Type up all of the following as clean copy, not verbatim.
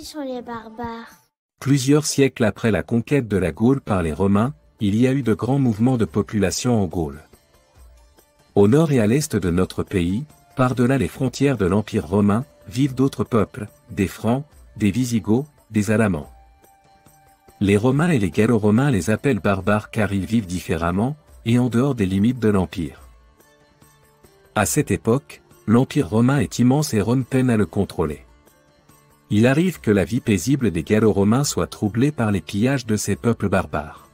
Qui sont les barbares? Plusieurs siècles après la conquête de la Gaule par les Romains, il y a eu de grands mouvements de population en Gaule. Au nord et à l'est de notre pays, par-delà les frontières de l'Empire romain, vivent d'autres peuples, des Francs, des Visigoths, des Alamans. Les Romains et les Gallo-Romains les appellent barbares car ils vivent différemment, et en dehors des limites de l'Empire. À cette époque, l'Empire romain est immense et Rome peine à le contrôler. Il arrive que la vie paisible des Gallo-Romains soit troublée par les pillages de ces peuples barbares.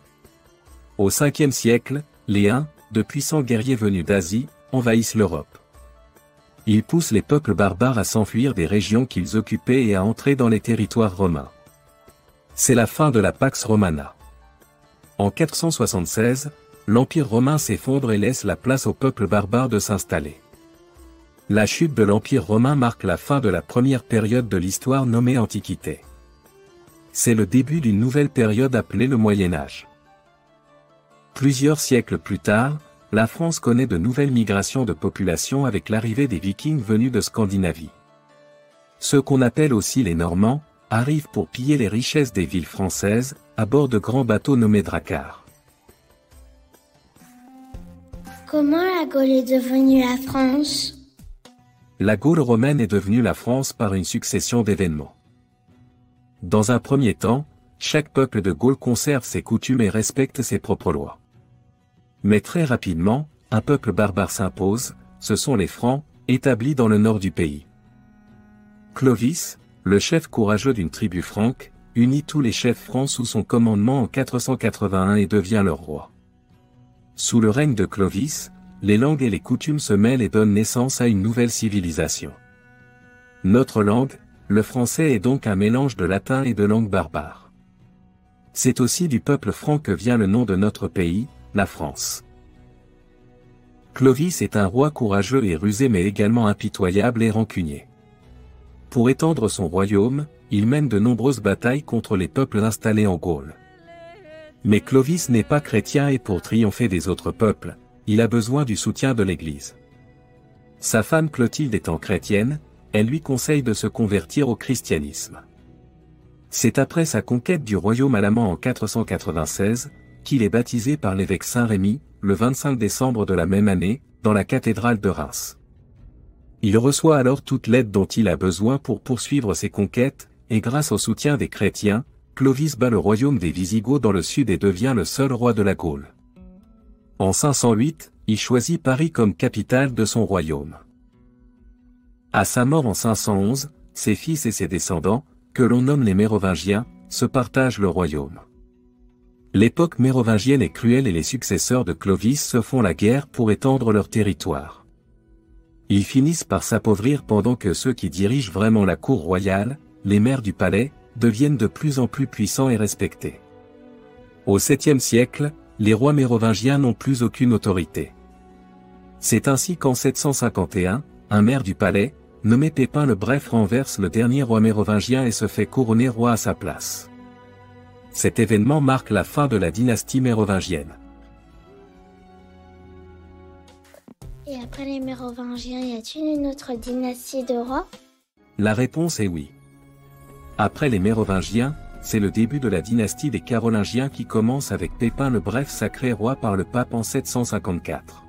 Au 5e siècle, les Huns, de puissants guerriers venus d'Asie, envahissent l'Europe. Ils poussent les peuples barbares à s'enfuir des régions qu'ils occupaient et à entrer dans les territoires romains. C'est la fin de la Pax Romana. En 476, l'Empire romain s'effondre et laisse la place aux peuples barbares de s'installer. La chute de l'Empire romain marque la fin de la première période de l'histoire nommée Antiquité. C'est le début d'une nouvelle période appelée le Moyen Âge. Plusieurs siècles plus tard, la France connaît de nouvelles migrations de population avec l'arrivée des Vikings venus de Scandinavie. Ceux qu'on appelle aussi les Normands, arrivent pour piller les richesses des villes françaises, à bord de grands bateaux nommés dracars. Comment la Gaule est devenue la France? La Gaule romaine est devenue la France par une succession d'événements. Dans un premier temps, chaque peuple de Gaule conserve ses coutumes et respecte ses propres lois. Mais très rapidement, un peuple barbare s'impose, ce sont les Francs, établis dans le nord du pays. Clovis, le chef courageux d'une tribu franque, unit tous les chefs francs sous son commandement en 481 et devient leur roi. Sous le règne de Clovis, les langues et les coutumes se mêlent et donnent naissance à une nouvelle civilisation. Notre langue, le français est donc un mélange de latin et de langue barbare. C'est aussi du peuple franc que vient le nom de notre pays, la France. Clovis est un roi courageux et rusé mais également impitoyable et rancunier. Pour étendre son royaume, il mène de nombreuses batailles contre les peuples installés en Gaule. Mais Clovis n'est pas chrétien et pour triompher des autres peuples, il a besoin du soutien de l'Église. Sa femme Clotilde étant chrétienne, elle lui conseille de se convertir au christianisme. C'est après sa conquête du royaume alamand en 496, qu'il est baptisé par l'évêque Saint-Rémy, le 25 décembre de la même année, dans la cathédrale de Reims. Il reçoit alors toute l'aide dont il a besoin pour poursuivre ses conquêtes, et grâce au soutien des chrétiens, Clovis bat le royaume des Visigoths dans le sud et devient le seul roi de la Gaule. En 508, il choisit Paris comme capitale de son royaume. À sa mort en 511, ses fils et ses descendants, que l'on nomme les Mérovingiens, se partagent le royaume. L'époque mérovingienne est cruelle et les successeurs de Clovis se font la guerre pour étendre leur territoire. Ils finissent par s'appauvrir pendant que ceux qui dirigent vraiment la cour royale, les maires du palais, deviennent de plus en plus puissants et respectés. Au 7e siècle, les rois mérovingiens n'ont plus aucune autorité. C'est ainsi qu'en 751, un maire du palais, nommé Pépin le Bref renverse le dernier roi mérovingien et se fait couronner roi à sa place. Cet événement marque la fin de la dynastie mérovingienne. Et après les Mérovingiens, y a-t-il une autre dynastie de rois? La réponse est oui. Après les Mérovingiens, c'est le début de la dynastie des Carolingiens qui commence avec Pépin le Bref sacré roi par le pape en 754.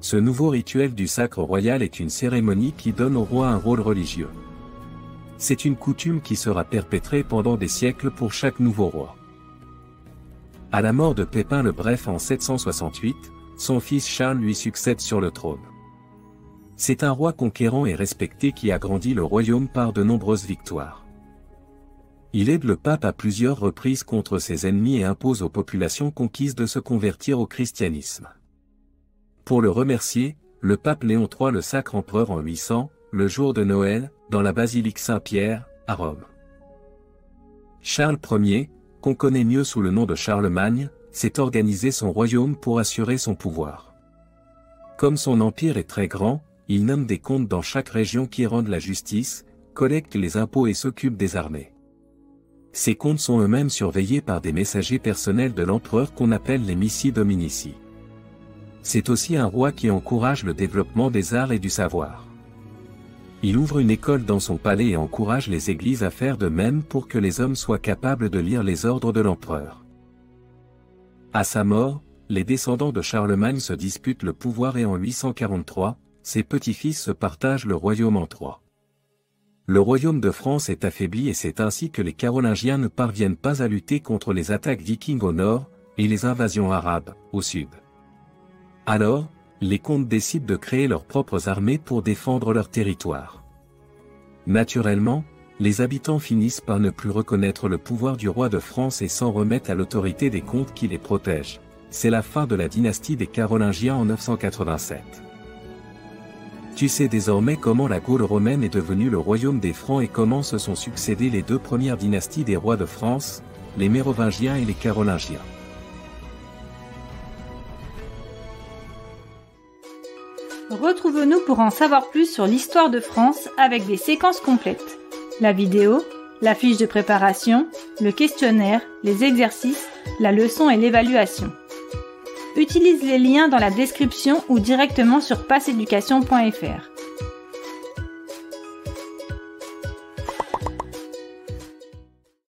Ce nouveau rituel du sacre royal est une cérémonie qui donne au roi un rôle religieux. C'est une coutume qui sera perpétrée pendant des siècles pour chaque nouveau roi. À la mort de Pépin le Bref en 768, son fils Charles lui succède sur le trône. C'est un roi conquérant et respecté qui agrandit le royaume par de nombreuses victoires. Il aide le pape à plusieurs reprises contre ses ennemis et impose aux populations conquises de se convertir au christianisme. Pour le remercier, le pape Léon III le sacre empereur en 800, le jour de Noël, dans la basilique Saint-Pierre, à Rome. Charles Ier, qu'on connaît mieux sous le nom de Charlemagne, s'est organisé son royaume pour assurer son pouvoir. Comme son empire est très grand, il nomme des comtes dans chaque région qui rendent la justice, collectent les impôts et s'occupent des armées. Ces comtes sont eux-mêmes surveillés par des messagers personnels de l'empereur qu'on appelle les missi dominici. C'est aussi un roi qui encourage le développement des arts et du savoir. Il ouvre une école dans son palais et encourage les églises à faire de même pour que les hommes soient capables de lire les ordres de l'empereur. À sa mort, les descendants de Charlemagne se disputent le pouvoir et en 843, ses petits-fils se partagent le royaume en trois. Le royaume de France est affaibli et c'est ainsi que les Carolingiens ne parviennent pas à lutter contre les attaques vikings au nord, et les invasions arabes, au sud. Alors, les comtes décident de créer leurs propres armées pour défendre leur territoire. Naturellement, les habitants finissent par ne plus reconnaître le pouvoir du roi de France et s'en remettent à l'autorité des comtes qui les protègent. C'est la fin de la dynastie des Carolingiens en 987. Tu sais désormais comment la Gaule romaine est devenue le royaume des Francs et comment se sont succédées les deux premières dynasties des rois de France, les Mérovingiens et les Carolingiens. Retrouve-nous pour en savoir plus sur l'histoire de France avec des séquences complètes. La vidéo, la fiche de préparation, le questionnaire, les exercices, la leçon et l'évaluation. Utilise les liens dans la description ou directement sur passeeducation.fr.